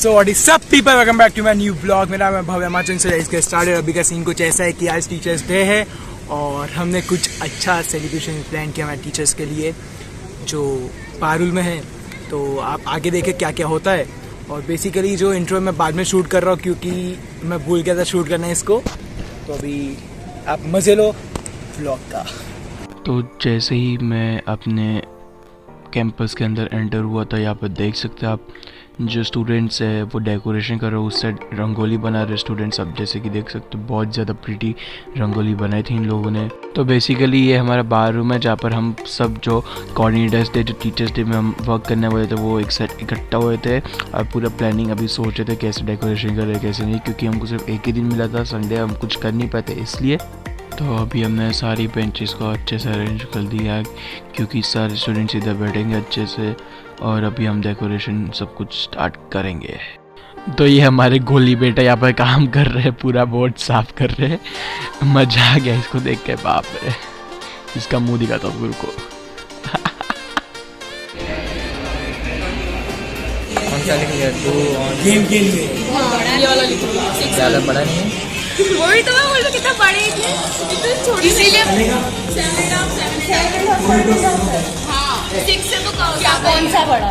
So what is up people, welcome back to my new blog. मेरा नाम है भव्य माचन से इसके स्टार्टेड। अभी का सीन कुछ ऐसा है कि आज टीचर्स डे है और हमने कुछ अच्छा सेलिब्रेशन प्लान किया हमारे टीचर्स के लिए जो पारुल में है। तो आप आगे देखें क्या क्या होता है। और बेसिकली जो इंट्रो मैं बाद में शूट कर रहा हूँ क्योंकि मैं भूल गया था शूट करना है इसको। तो अभी आप मज़े लो ब्लॉग का। तो जैसे ही मैं अपने कैंपस के अंदर एंटर हुआ था, यहाँ पर देख सकते हैं आप जो स्टूडेंट्स है वो डेकोरेशन कर रहे हो, उस साइड रंगोली बना रहे स्टूडेंट्स। आप जैसे कि देख सकते हो बहुत ज़्यादा प्रिटी रंगोली बनाई थी इन लोगों ने। तो बेसिकली ये हमारा बार रूम है जहाँ पर हम सब जो कोऑर्डिनेटर्स डे, जो टीचर्स डे में हम वर्क करने वाले थे, वो एक साइड इकट्ठा हुए थे और पूरा प्लानिंग अभी सोच रहे थे कैसे डेकोरेशन कर रहे कैसे नहीं, क्योंकि हमको सिर्फ एक ही दिन मिला था, संडे हम कुछ कर नहीं पाते इसलिए। तो अभी हमने सारी बेंचेस को अच्छे से अरेंज कर दिया है क्योंकि सारे स्टूडेंट्स इधर बैठेंगे अच्छे से और अभी हम डेकोरेशन सब कुछ स्टार्ट करेंगे। तो ये हमारे गोली बेटा यहाँ पर काम कर रहे हैं, पूरा बोर्ड साफ कर रहे हैं। मजा आ गया इसको देख के, बाप रे। इसका मुंह दिखाता हूँ गुरु को। गेम के लिए ज़्यादा बड़ा नहीं है, वही तो मैं बोल रही हूँ, कितना बड़े थे, इतने छोटे इसीलिए हाँ 6 से तो क्या कौन सा बड़ा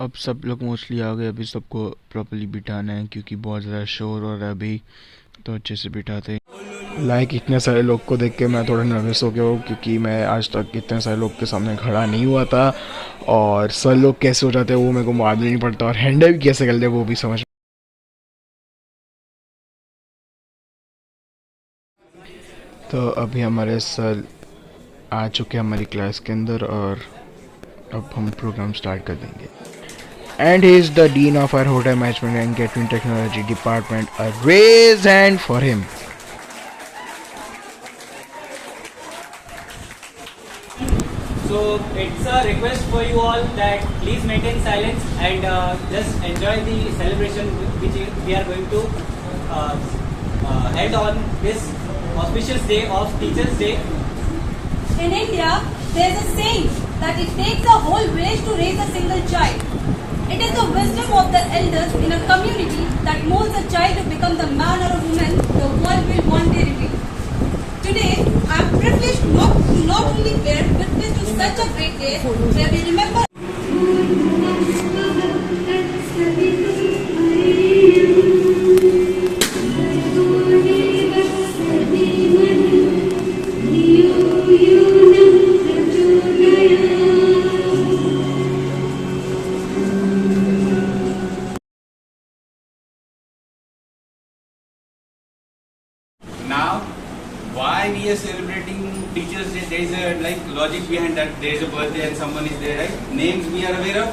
अब सब लोग मोस्टली आ गए, अभी सबको प्रॉपर्ली बिठाना है क्योंकि बहुत ज़्यादा शोर हो रहा है अभी। तो अच्छे से बिठाते हैं। इतने सारे लोग को देख के मैं थोड़ा नर्वस हो गया हूँ क्योंकि मैं आज तक इतने सारे लोग के सामने खड़ा नहीं हुआ था और सर लोग कैसे हो जाते हैं वो मेरे को मालूम नहीं पड़ता और हैंडल भी कैसे करते हैं वो भी समझ। तो अभी हमारे सर आ चुके हैं हमारी क्लास के अंदर और अब हम प्रोग्राम स्टार्ट कर देंगे। And he is the dean of our hotel management and catering technology department. A raise hand for him. So it's a request for you all that please maintain silence and just enjoy the celebration which we are going to held on this auspicious day of Teachers' Day. In India, there is a saying that it takes a whole village to raise a single child. It is the wisdom of the elders in a community that molds a child to become the man or a woman the world will one day reveal. Today, I am privileged not only bear witness to such a great day where we remember Now, why we are celebrating Teachers' Day? There is a logic behind that. There is a birthday and someone is there, right? Names we are aware of.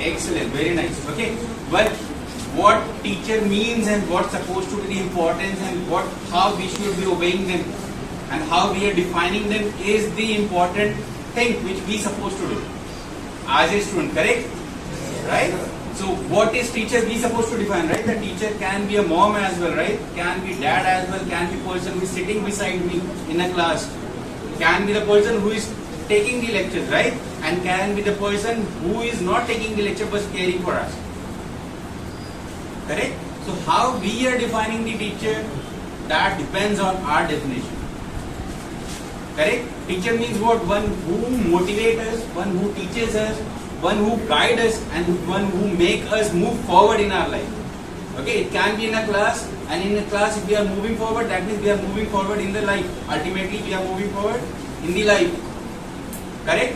Excellent, very nice. Okay, but what teacher means and what's supposed to be the importance and how we should be obeying them and how we are defining them is the important thing which we supposed to do as a student. Correct? Right? So what is teacher we supposed to define, right? The teacher can be a mom as well, right? Can be dad as well, can be person who is sitting beside me in a class, can be the person who is taking the lectures, right? And can be the person who is not taking the lecture but caring for us. Correct? So how we are defining the teacher, that depends on our definition. Correct? Teacher means what? One who motivates us, one who teaches us, one who guide us and one who make us move forward in our life. Okay, it can be in a class, and in a class if we are moving forward, that means we are moving forward in the life. Ultimately we are moving forward in the life. Correct?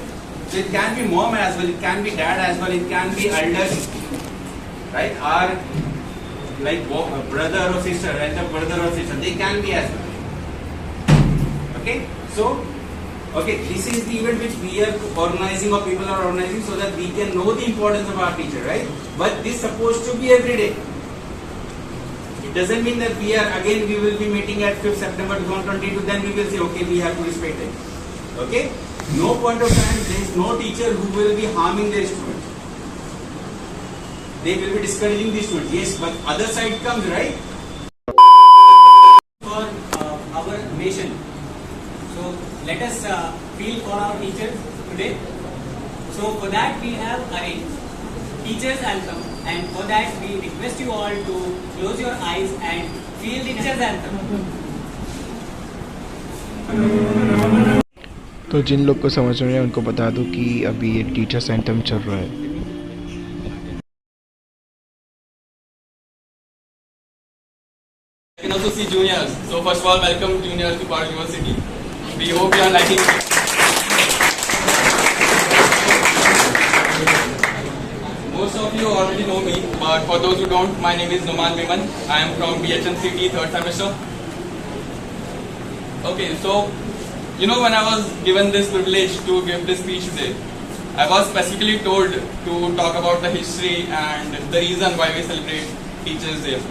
So it can be mom as well, it can be dad as well, it can be elders, right? Our brother or sister, right? The brother or sister, they can be as well. Okay, so okay, this is the event which we are organizing or people are organizing so that we can know the importance of our teacher, right? But this is supposed to be every day. it doesn't mean that we will be meeting at 5th September 2022, then we will say, okay, we have to respect it. Okay? No point of time, there is no teacher who will be harming their students. They will be discouraging the students. Yes, but other side comes, right? For our nation. So let us feel for our teachers today. So for that we have arranged Teachers Anthem, and for that we request you all to close your eyes and feel the Teachers Anthem. तो जिन लोग को समझ में नहीं है उनको बता दूं कि अभी ये टीचर्स एंथम चल रहा है. You can also see juniors. So first of all, welcome juniors to Par University. We hope you are liking it. Most of you already know me, but for those who don't, my name is Noman Viman. I am from BHNCT 3rd semester. Okay, so you know, when I was given this privilege to give this speech today, I was specifically told to talk about the history and the reason why we celebrate Teachers' Day.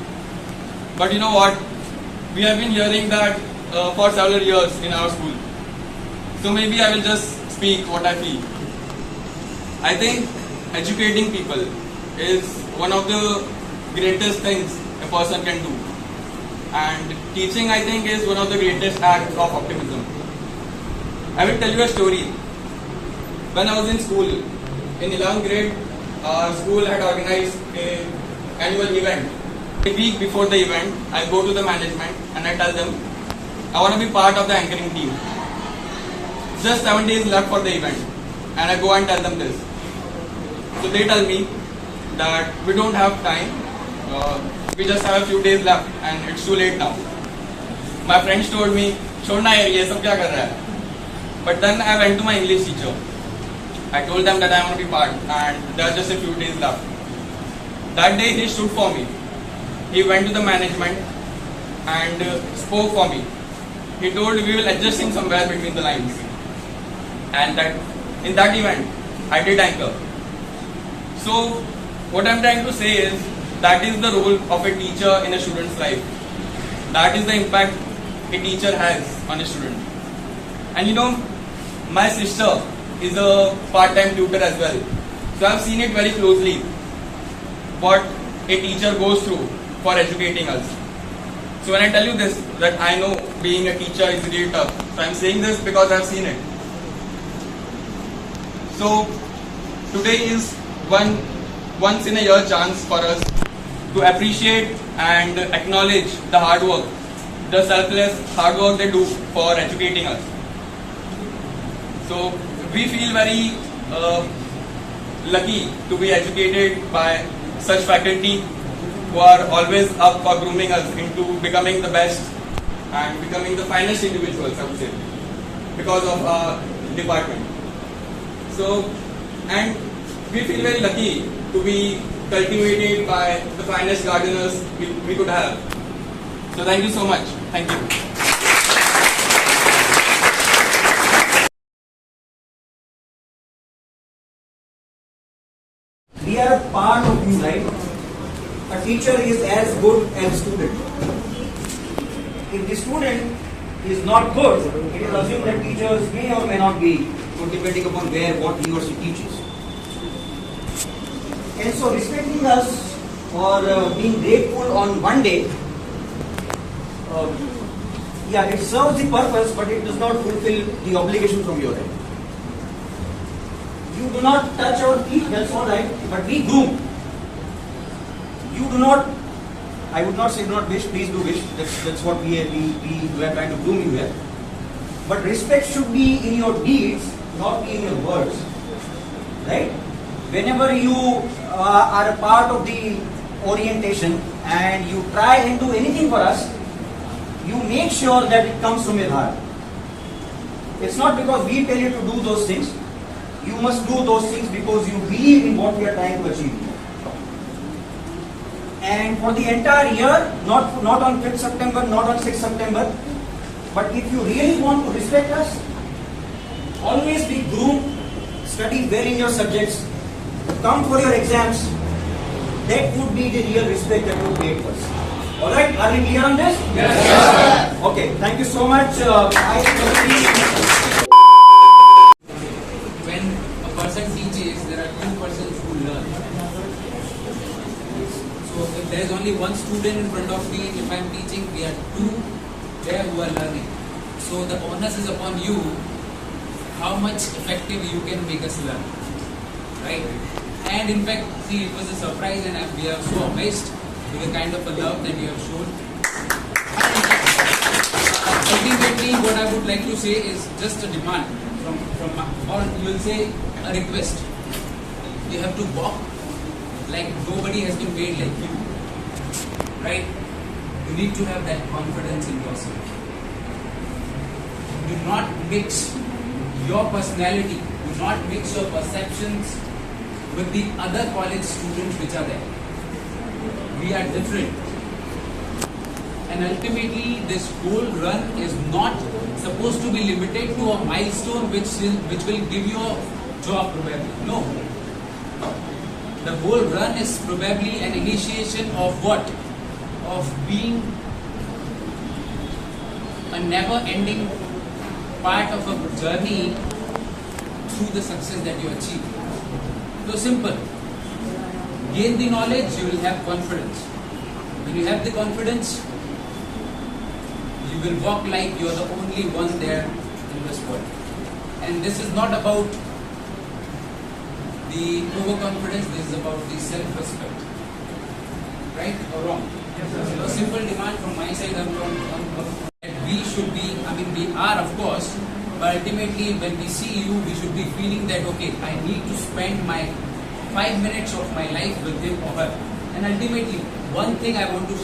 But you know what? We have been hearing that for several years in our school. So maybe I will just speak what I feel. I think educating people is one of the greatest things a person can do. And teaching, I think, is one of the greatest acts of optimism. I will tell you a story. When I was in school, in 11th grade, our school had organized an annual event. A week before the event, I go to the management and I tell them, I want to be part of the anchoring team. Just 7 days left for the event, and I go and tell them this. So they tell me that we don't have time, we just have a few days left and it's too late now. My friends told me, छोड़ना है ये सब क्या कर रहा है? But then I went to my English teacher. I told them that I want to be part and there are just a few days left. That day he stood for me. He went to the management and spoke for me. He told we will adjust in somewhere between the lines. And that in that event, I did anchor. So what I am trying to say is that is the role of a teacher in a student's life. That is the impact a teacher has on a student. And you know, my sister is a part-time tutor as well. So I have seen it very closely what a teacher goes through for educating us. So when I tell you this, that I know being a teacher is really tough. So I am saying this because I have seen it. So today is once in a year chance for us to appreciate and acknowledge the hard work, the selfless hard work they do for educating us. So we feel very lucky to be educated by such faculty who are always up for grooming us into becoming the best and becoming the finest individuals, I would say, because of our department. So, and we feel very lucky to be cultivated by the finest gardeners we could have. So thank you so much. Thank you. We are a part of you, right? A teacher is as good as student. If the student is not good, it is assumed that teachers may or may not be good depending upon what he or she teaches. And so respecting us or being grateful on one day, it serves the purpose, but it does not fulfill the obligation from your end. You do not touch our feet, that's all right, but we groom. You do not, I would not say do not wish, please do wish, that's what we are trying to groom you here. But respect should be in your deeds, not be in your words. Right? Whenever you are a part of the orientation and you try and do anything for us, you make sure that it comes from your heart. It's not because we tell you to do those things. You must do those things because you believe in what we are trying to achieve. And for the entire year, not on 5th September, not on 6th September, but if you really want to respect us, always be groomed, study well in your subjects, come for your exams. That would be the real respect that you pay to us. All right, are we clear on this? Yes, sir. Okay, thank you so much. When a person teaches, there are two persons who learn. So if there is only one student in front of me, if I am teaching, we are two there who are learning. So the onus is upon you how much effective you can make us learn. Right? And in fact, see, it was a surprise and we are so amazed with the kind of a love that you have shown. Ultimately, what I would like to say is just a demand or you will say a request. You have to walk like nobody has been made like you. Right? You need to have that confidence in yourself. Do not mix your personality, do not mix your perceptions with the other college students which are there. We are different. And ultimately, this whole run is not supposed to be limited to a milestone which will give you a job probably. No. The whole run is probably an initiation of what? Of being a never-ending part of a journey through the success that you achieve. So simple. Gain the knowledge, you will have confidence. When you have the confidence, you will walk like you are the only one there in this world. And this is not about the overconfidence, this is about the self-respect. Right or wrong? Yes, sir. So a simple demand from my side that we should be, we are of course, but ultimately when we see you, we should be feeling that, okay, I need to spend my 5 minutes of my life with him or her. And ultimately, one thing I want to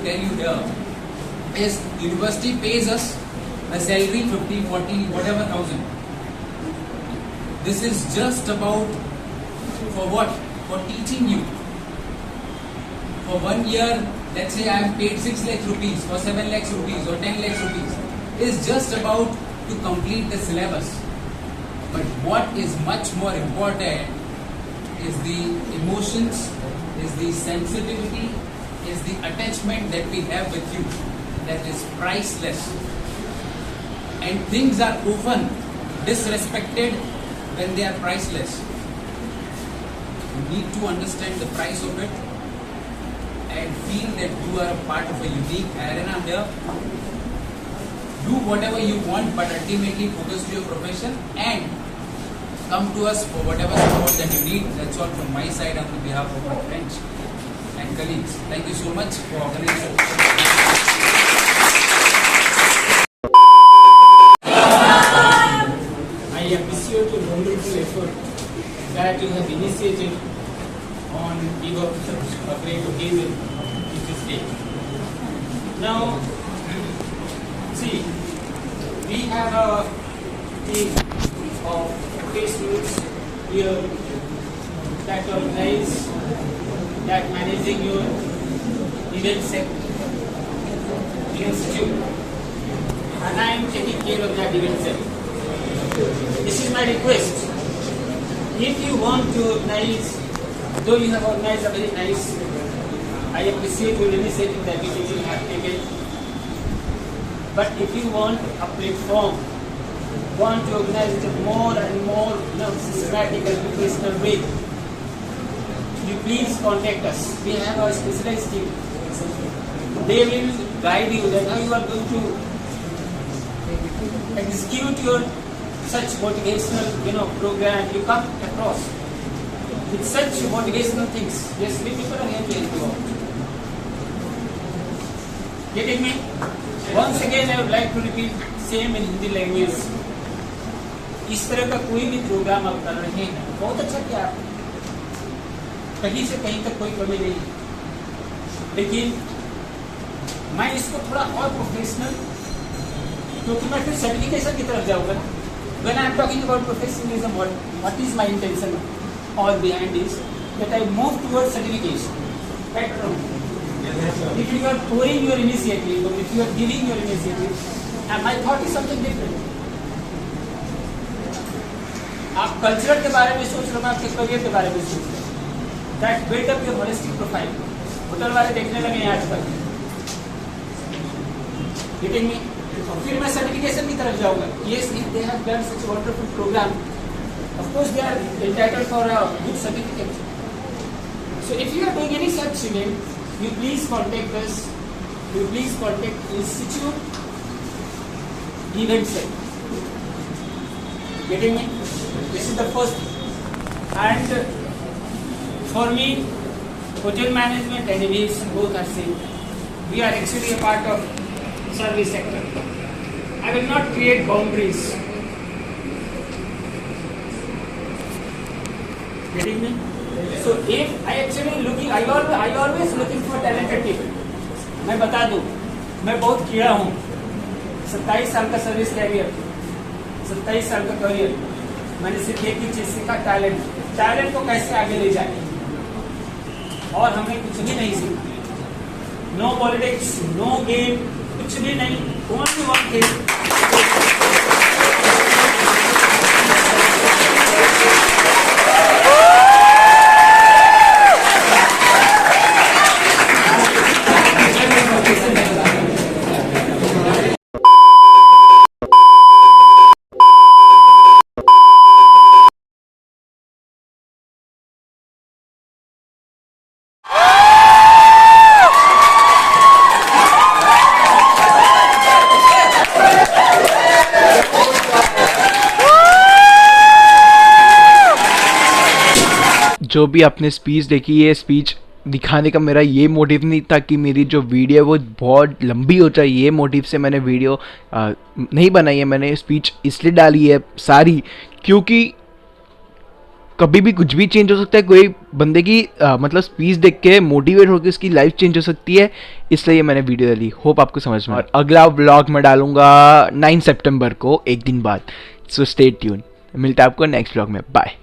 tell you here is university pays us a salary 50, 40, whatever thousand. This is just about for what? For teaching you. For 1 year, let's say I am paid 6 lakhs rupees or 7 lakhs rupees or 10 lakhs rupees. It's just about to complete the syllabus. But what is much more important is the emotions, is the sensitivity, is the attachment that we have with you. That is priceless. And things are often disrespected when they are priceless. You need to understand the price of it and feel that you are a part of a unique arena here. Do whatever you want, but ultimately focus to your profession and come to us for whatever support that you need. That's all from my side on behalf of my friends and colleagues. Thank you so much for organizing. I appreciate your wonderful effort that you have initiated on eve of such a great occasion, Teachers' Day. Now, see, we have a team of professionals here that organize, that managing your event schedule, and I am taking care of that event schedule. This is my request. If you want to organize, though you have organized a very nice, I appreciate your initiative that you people have taken. But if you want a platform, want to organize it more and more systematic and professional way, you please contact us. We have a specialized team. They will guide you that how you are going to execute your such motivational program. You come across with such motivational things. Yes, we people are here to help you out. Getting me? Once again, I would like to repeat same in Hindi language. इस तरह का कोई भी programme आप कर रहे हैं, बहुत अच्छा किया आप, कहीं से कहीं तक कोई कमी नहीं, लेकिन मैं इसको थोड़ा और प्रोफेशनल, क्योंकि मैं फिर सर्टिफिकेशन की तरफ जाऊंगा. When I am talking about professionalism, what is my intention all behind is that I move towards certification. Right or wrong? If you are pouring your initiative, or if you are giving your initiative, and my thought is something different. आप cultural के बारे में सोच रहे हो, आपके career के बारे में सोच रहे हो. That build up your holistic profile. Hotel वाले देखने लगे हैं आजकल. Getting me? फिर मैं सर्टिफिकेशन की तरफ जाऊंगा. Yes, if they have done such a wonderful program, of course they are entitled for a good certificate. So if you are doing any such event, you please contact us. You please contact Institute Event Center. Getting me? This is the first thing. And for me, hotel management and aviation both are same. We are actually a part of service sector. I will not create boundaries. Getting me? So if I actually looking, I always looking for talented people. मैं बता दूं, मैं बहुत कीड़ा हूँ. 27 साल का service career, 27 साल का करियर. मैंने सिर्फ एक ही चीज सीखा, टैलेंट को कैसे आगे ले जाए. और हमने कुछ भी नहीं सीखा. नो पॉलिटिक्स, नो गेम, कुछ भी नहीं. Only one thing. जो भी आपने स्पीच देखी, ये स्पीच दिखाने का मेरा ये मोटिव नहीं था कि मेरी जो वीडियो है वो बहुत लंबी हो जाए. ये मोटिव से मैंने वीडियो नहीं बनाई है. मैंने स्पीच इसलिए डाली है सारी क्योंकि कभी भी कुछ भी चेंज हो सकता है. कोई बंदे की मतलब स्पीच देख के मोटिवेट होकर उसकी लाइफ चेंज हो सकती है. इसलिए मैंने वीडियो डाली. होप आपको समझ में. और अगला व्लॉग मैं डालूंगा 9 सितंबर को, एक दिन बाद. So stay tune. मिलता है आपको नेक्स्ट व्लॉग में. बाय.